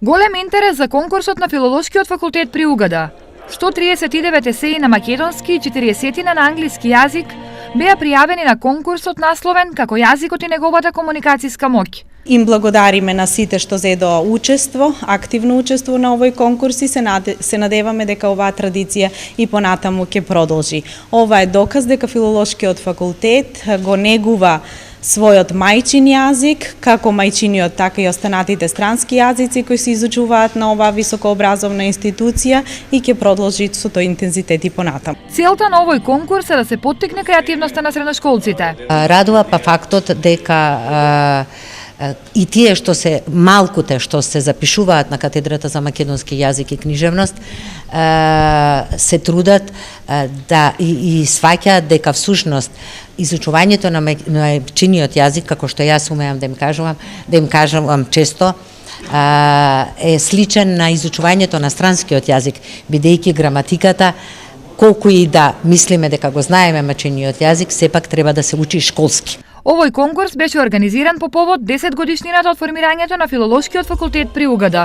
Голем интерес за конкурсот на Филолошкиот факултет при УГД. 139 есеи на македонски и 40 на англиски јазик беа пријавени на конкурсот насловен како јазикот и неговата комуникацијска моќ. Им благодариме на сите што зедоа активно учество на овој конкурс и се надеваме дека оваа традиција и понатаму ќе продолжи. Ова е доказ дека Филолошкиот факултет го негува својот мајчин јазик, како мајчиниот, така и останатите странски јазици кои се изучуваат на оваа високообразовна институција и ќе продолжи со тој интензитет и понатаму. Целта на овој конкурс е да се поттикне креативноста на средношколците. Радува па фактот дека и тие што се малкуте што се запишуваат на катедрата за македонски јазик и книжевност се трудат да и сваќаат дека всушност изучувањето на мајчиниот јазик, како што јас умеам да им кажувам често, е сличен на изучувањето на странскиот јазик, бидејќи граматиката, колку и да мислиме дека го знаеме мајчиниот јазик, сепак треба да се учи школски. Овој конкурс беше организиран по повод 10 годишнината од формирањето на Филолошкиот факултет при УГД.